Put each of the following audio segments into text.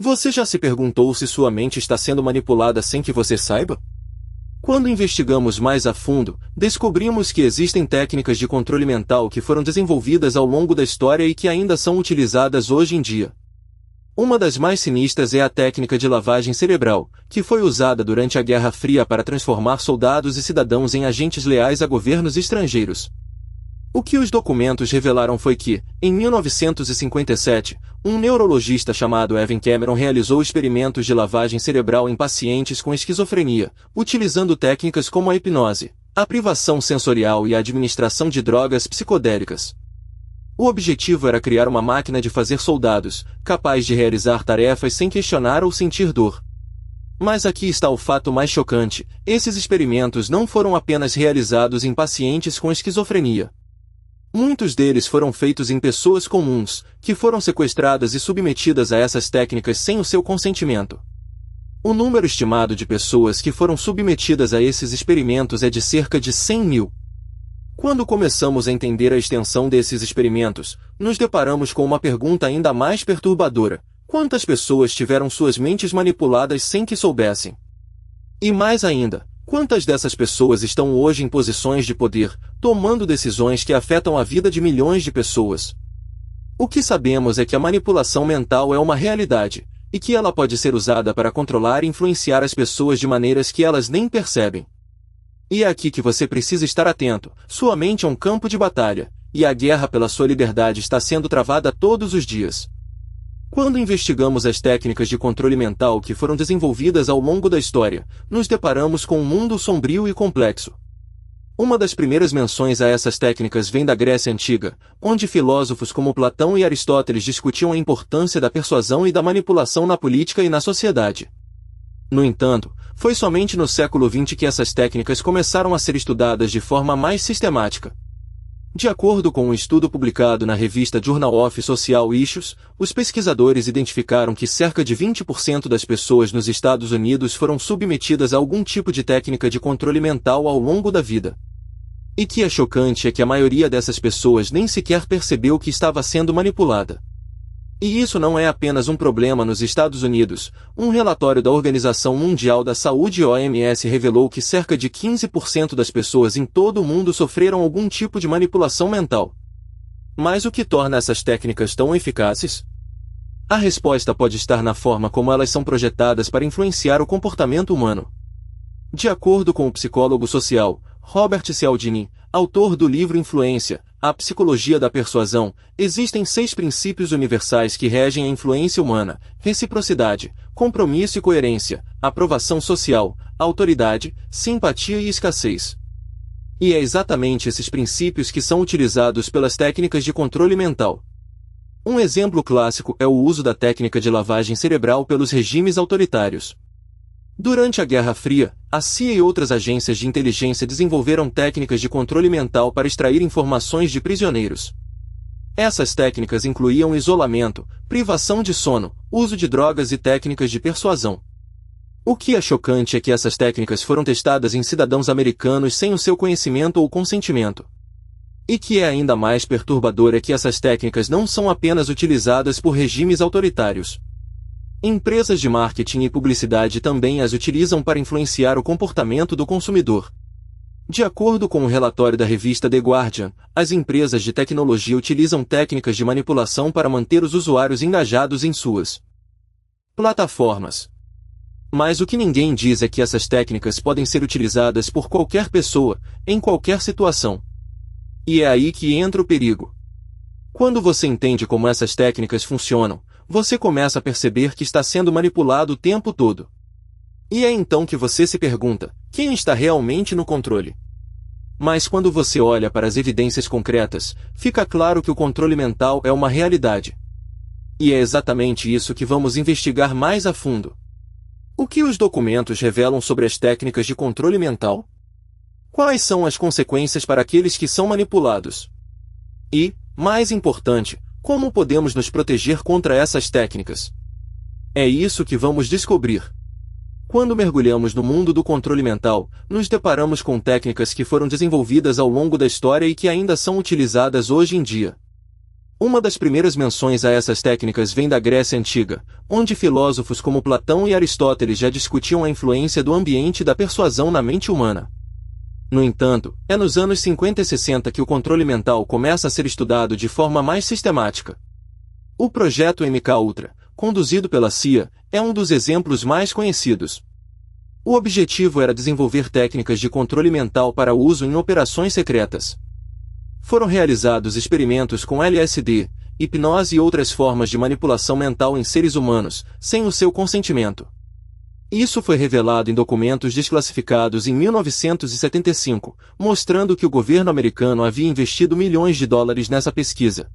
Você já se perguntou se sua mente está sendo manipulada sem que você saiba? Quando investigamos mais a fundo, descobrimos que existem técnicas de controle mental que foram desenvolvidas ao longo da história e que ainda são utilizadas hoje em dia. Uma das mais sinistras é a técnica de lavagem cerebral, que foi usada durante a Guerra Fria para transformar soldados e cidadãos em agentes leais a governos estrangeiros. O que os documentos revelaram foi que, em 1957, um neurologista chamado Evan Cameron realizou experimentos de lavagem cerebral em pacientes com esquizofrenia, utilizando técnicas como a hipnose, a privação sensorial e a administração de drogas psicodélicas. O objetivo era criar uma máquina de fazer soldados, capaz de realizar tarefas sem questionar ou sentir dor. Mas aqui está o fato mais chocante: esses experimentos não foram apenas realizados em pacientes com esquizofrenia. Muitos deles foram feitos em pessoas comuns, que foram sequestradas e submetidas a essas técnicas sem o seu consentimento. O número estimado de pessoas que foram submetidas a esses experimentos é de cerca de 100 mil. Quando começamos a entender a extensão desses experimentos, nos deparamos com uma pergunta ainda mais perturbadora: quantas pessoas tiveram suas mentes manipuladas sem que soubessem? E mais ainda, quantas dessas pessoas estão hoje em posições de poder, tomando decisões que afetam a vida de milhões de pessoas? O que sabemos é que a manipulação mental é uma realidade, e que ela pode ser usada para controlar e influenciar as pessoas de maneiras que elas nem percebem. E é aqui que você precisa estar atento: sua mente é um campo de batalha, e a guerra pela sua liberdade está sendo travada todos os dias. Quando investigamos as técnicas de controle mental que foram desenvolvidas ao longo da história, nos deparamos com um mundo sombrio e complexo. Uma das primeiras menções a essas técnicas vem da Grécia Antiga, onde filósofos como Platão e Aristóteles discutiam a importância da persuasão e da manipulação na política e na sociedade. No entanto, foi somente no século XX que essas técnicas começaram a ser estudadas de forma mais sistemática. De acordo com um estudo publicado na revista Journal of Social Issues, os pesquisadores identificaram que cerca de 20% das pessoas nos Estados Unidos foram submetidas a algum tipo de técnica de controle mental ao longo da vida. E que é chocante é que a maioria dessas pessoas nem sequer percebeu que estava sendo manipulada. E isso não é apenas um problema nos Estados Unidos. Um relatório da Organização Mundial da Saúde (OMS) revelou que cerca de 15% das pessoas em todo o mundo sofreram algum tipo de manipulação mental. Mas o que torna essas técnicas tão eficazes? A resposta pode estar na forma como elas são projetadas para influenciar o comportamento humano. De acordo com o psicólogo social Robert Cialdini, autor do livro Influência, A Psicologia da Persuasão, existem 6 princípios universais que regem a influência humana: reciprocidade, compromisso e coerência, aprovação social, autoridade, simpatia e escassez. E é exatamente esses princípios que são utilizados pelas técnicas de controle mental. Um exemplo clássico é o uso da técnica de lavagem cerebral pelos regimes autoritários. Durante a Guerra Fria, a CIA e outras agências de inteligência desenvolveram técnicas de controle mental para extrair informações de prisioneiros. Essas técnicas incluíam isolamento, privação de sono, uso de drogas e técnicas de persuasão. O que é chocante é que essas técnicas foram testadas em cidadãos americanos sem o seu conhecimento ou consentimento. E que é ainda mais perturbador é que essas técnicas não são apenas utilizadas por regimes autoritários. Empresas de marketing e publicidade também as utilizam para influenciar o comportamento do consumidor. De acordo com um relatório da revista The Guardian, as empresas de tecnologia utilizam técnicas de manipulação para manter os usuários engajados em suas plataformas. Mas o que ninguém diz é que essas técnicas podem ser utilizadas por qualquer pessoa, em qualquer situação. E é aí que entra o perigo. Quando você entende como essas técnicas funcionam, você começa a perceber que está sendo manipulado o tempo todo. E é então que você se pergunta: quem está realmente no controle? Mas quando você olha para as evidências concretas, fica claro que o controle mental é uma realidade. E é exatamente isso que vamos investigar mais a fundo. O que os documentos revelam sobre as técnicas de controle mental? Quais são as consequências para aqueles que são manipulados? E, mais importante, como podemos nos proteger contra essas técnicas? É isso que vamos descobrir. Quando mergulhamos no mundo do controle mental, nos deparamos com técnicas que foram desenvolvidas ao longo da história e que ainda são utilizadas hoje em dia. Uma das primeiras menções a essas técnicas vem da Grécia Antiga, onde filósofos como Platão e Aristóteles já discutiam a influência do ambiente e da persuasão na mente humana. No entanto, é nos anos 50 e 60 que o controle mental começa a ser estudado de forma mais sistemática. O projeto MKUltra, conduzido pela CIA, é um dos exemplos mais conhecidos. O objetivo era desenvolver técnicas de controle mental para uso em operações secretas. Foram realizados experimentos com LSD, hipnose e outras formas de manipulação mental em seres humanos, sem o seu consentimento. Isso foi revelado em documentos desclassificados em 1975, mostrando que o governo americano havia investido milhões de dólares nessa pesquisa.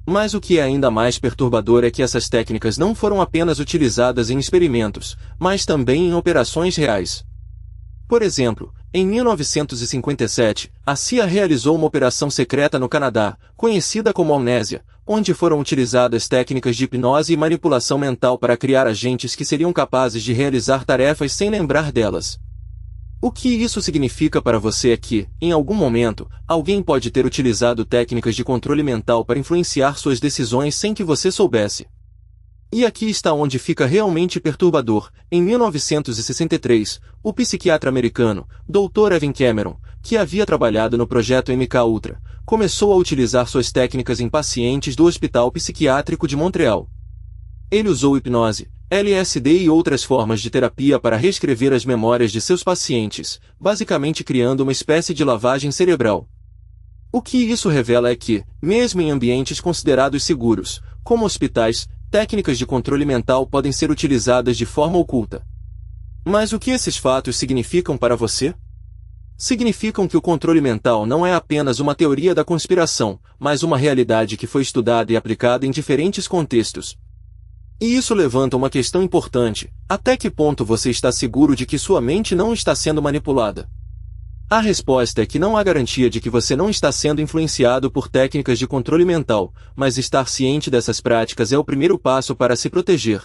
Mas o que é ainda mais perturbador é que essas técnicas não foram apenas utilizadas em experimentos, mas também em operações reais. Por exemplo, em 1957, a CIA realizou uma operação secreta no Canadá, conhecida como Amnésia, onde foram utilizadas técnicas de hipnose e manipulação mental para criar agentes que seriam capazes de realizar tarefas sem lembrar delas. O que isso significa para você é que, em algum momento, alguém pode ter utilizado técnicas de controle mental para influenciar suas decisões sem que você soubesse. E aqui está onde fica realmente perturbador. Em 1963, o psiquiatra americano, Dr. Evan Cameron, que havia trabalhado no projeto MKUltra, começou a utilizar suas técnicas em pacientes do Hospital Psiquiátrico de Montreal. Ele usou hipnose, LSD e outras formas de terapia para reescrever as memórias de seus pacientes, basicamente criando uma espécie de lavagem cerebral. O que isso revela é que, mesmo em ambientes considerados seguros, como hospitais, técnicas de controle mental podem ser utilizadas de forma oculta. Mas o que esses fatos significam para você? Significam que o controle mental não é apenas uma teoria da conspiração, mas uma realidade que foi estudada e aplicada em diferentes contextos. E isso levanta uma questão importante: até que ponto você está seguro de que sua mente não está sendo manipulada? A resposta é que não há garantia de que você não está sendo influenciado por técnicas de controle mental, mas estar ciente dessas práticas é o primeiro passo para se proteger.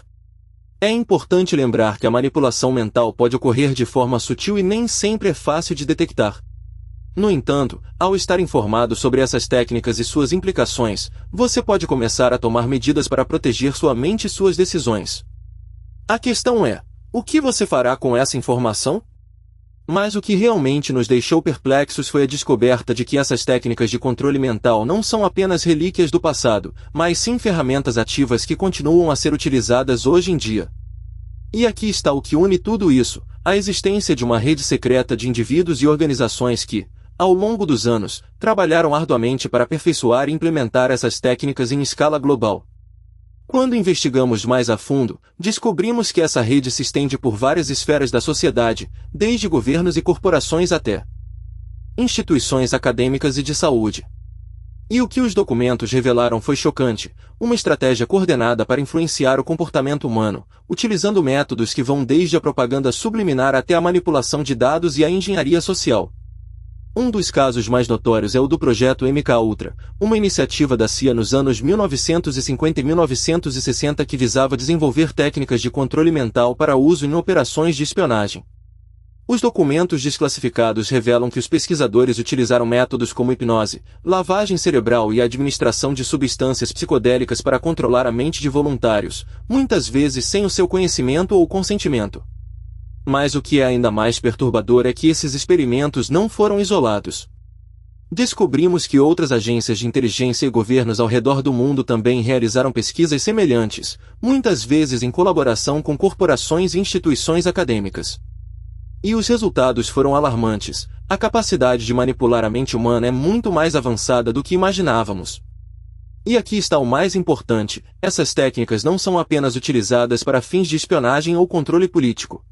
É importante lembrar que a manipulação mental pode ocorrer de forma sutil e nem sempre é fácil de detectar. No entanto, ao estar informado sobre essas técnicas e suas implicações, você pode começar a tomar medidas para proteger sua mente e suas decisões. A questão é: o que você fará com essa informação? Mas o que realmente nos deixou perplexos foi a descoberta de que essas técnicas de controle mental não são apenas relíquias do passado, mas sim ferramentas ativas que continuam a ser utilizadas hoje em dia. E aqui está o que une tudo isso: a existência de uma rede secreta de indivíduos e organizações que, ao longo dos anos, trabalharam arduamente para aperfeiçoar e implementar essas técnicas em escala global. Quando investigamos mais a fundo, descobrimos que essa rede se estende por várias esferas da sociedade, desde governos e corporações até instituições acadêmicas e de saúde. E o que os documentos revelaram foi chocante: uma estratégia coordenada para influenciar o comportamento humano, utilizando métodos que vão desde a propaganda subliminar até a manipulação de dados e a engenharia social. Um dos casos mais notórios é o do projeto MKUltra, uma iniciativa da CIA nos anos 1950 e 1960 que visava desenvolver técnicas de controle mental para uso em operações de espionagem. Os documentos desclassificados revelam que os pesquisadores utilizaram métodos como hipnose, lavagem cerebral e a administração de substâncias psicodélicas para controlar a mente de voluntários, muitas vezes sem o seu conhecimento ou consentimento. Mas o que é ainda mais perturbador é que esses experimentos não foram isolados. Descobrimos que outras agências de inteligência e governos ao redor do mundo também realizaram pesquisas semelhantes, muitas vezes em colaboração com corporações e instituições acadêmicas. E os resultados foram alarmantes: a capacidade de manipular a mente humana é muito mais avançada do que imaginávamos. E aqui está o mais importante: essas técnicas não são apenas utilizadas para fins de espionagem ou controle político.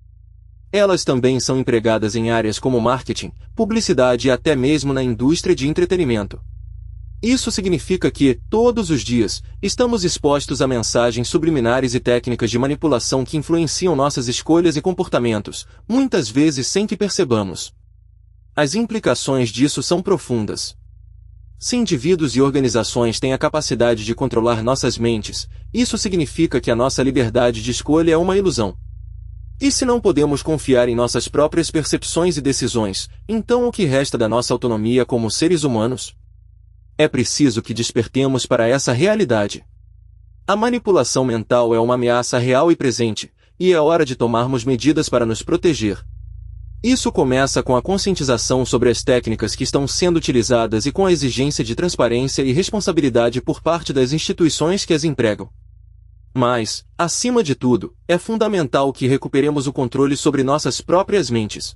Elas também são empregadas em áreas como marketing, publicidade e até mesmo na indústria de entretenimento. Isso significa que, todos os dias, estamos expostos a mensagens subliminares e técnicas de manipulação que influenciam nossas escolhas e comportamentos, muitas vezes sem que percebamos. As implicações disso são profundas. Se indivíduos e organizações têm a capacidade de controlar nossas mentes, isso significa que a nossa liberdade de escolha é uma ilusão. E se não podemos confiar em nossas próprias percepções e decisões, então o que resta da nossa autonomia como seres humanos? É preciso que despertemos para essa realidade. A manipulação mental é uma ameaça real e presente, e é hora de tomarmos medidas para nos proteger. Isso começa com a conscientização sobre as técnicas que estão sendo utilizadas e com a exigência de transparência e responsabilidade por parte das instituições que as empregam. Mas, acima de tudo, é fundamental que recuperemos o controle sobre nossas próprias mentes.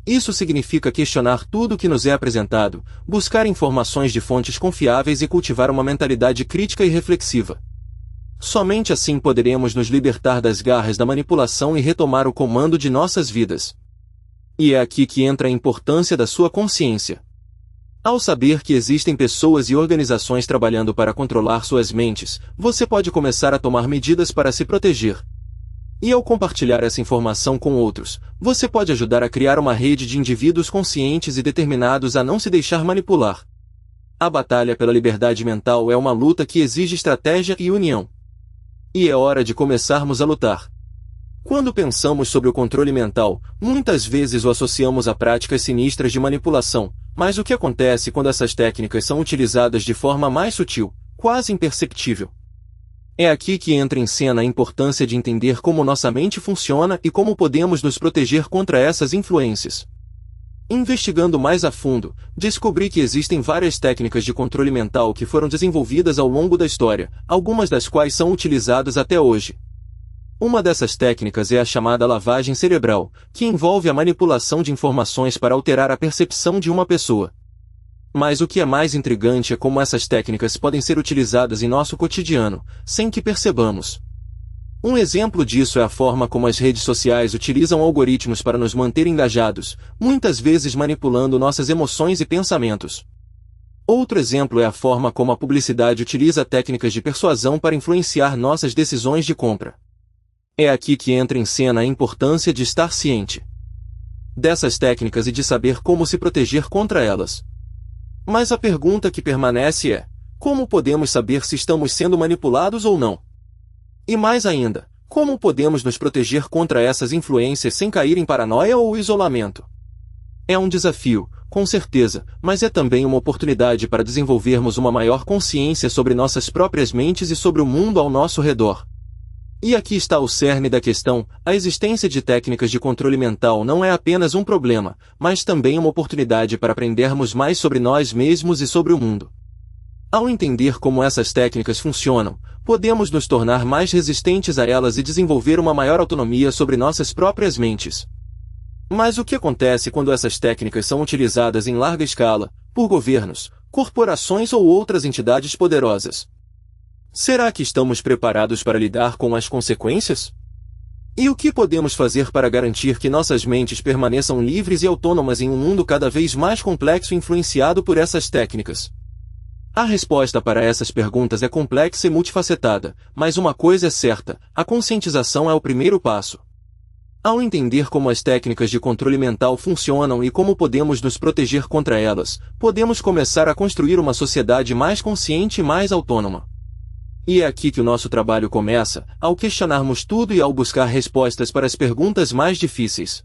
Isso significa questionar tudo o que nos é apresentado, buscar informações de fontes confiáveis e cultivar uma mentalidade crítica e reflexiva. Somente assim poderemos nos libertar das garras da manipulação e retomar o comando de nossas vidas. E é aqui que entra a importância da sua consciência. Ao saber que existem pessoas e organizações trabalhando para controlar suas mentes, você pode começar a tomar medidas para se proteger. E ao compartilhar essa informação com outros, você pode ajudar a criar uma rede de indivíduos conscientes e determinados a não se deixar manipular. A batalha pela liberdade mental é uma luta que exige estratégia e união. E é hora de começarmos a lutar. Quando pensamos sobre o controle mental, muitas vezes o associamos a práticas sinistras de manipulação, mas o que acontece quando essas técnicas são utilizadas de forma mais sutil, quase imperceptível? É aqui que entra em cena a importância de entender como nossa mente funciona e como podemos nos proteger contra essas influências. Investigando mais a fundo, descobri que existem várias técnicas de controle mental que foram desenvolvidas ao longo da história, algumas das quais são utilizadas até hoje. Uma dessas técnicas é a chamada lavagem cerebral, que envolve a manipulação de informações para alterar a percepção de uma pessoa. Mas o que é mais intrigante é como essas técnicas podem ser utilizadas em nosso cotidiano, sem que percebamos. Um exemplo disso é a forma como as redes sociais utilizam algoritmos para nos manter engajados, muitas vezes manipulando nossas emoções e pensamentos. Outro exemplo é a forma como a publicidade utiliza técnicas de persuasão para influenciar nossas decisões de compra. É aqui que entra em cena a importância de estar ciente dessas técnicas e de saber como se proteger contra elas. Mas a pergunta que permanece é: como podemos saber se estamos sendo manipulados ou não? E mais ainda, como podemos nos proteger contra essas influências sem cair em paranoia ou isolamento? É um desafio, com certeza, mas é também uma oportunidade para desenvolvermos uma maior consciência sobre nossas próprias mentes e sobre o mundo ao nosso redor. E aqui está o cerne da questão: a existência de técnicas de controle mental não é apenas um problema, mas também uma oportunidade para aprendermos mais sobre nós mesmos e sobre o mundo. Ao entender como essas técnicas funcionam, podemos nos tornar mais resistentes a elas e desenvolver uma maior autonomia sobre nossas próprias mentes. Mas o que acontece quando essas técnicas são utilizadas em larga escala, por governos, corporações ou outras entidades poderosas? Será que estamos preparados para lidar com as consequências? E o que podemos fazer para garantir que nossas mentes permaneçam livres e autônomas em um mundo cada vez mais complexo e influenciado por essas técnicas? A resposta para essas perguntas é complexa e multifacetada, mas uma coisa é certa: a conscientização é o primeiro passo. Ao entender como as técnicas de controle mental funcionam e como podemos nos proteger contra elas, podemos começar a construir uma sociedade mais consciente e mais autônoma. E é aqui que o nosso trabalho começa, ao questionarmos tudo e ao buscar respostas para as perguntas mais difíceis.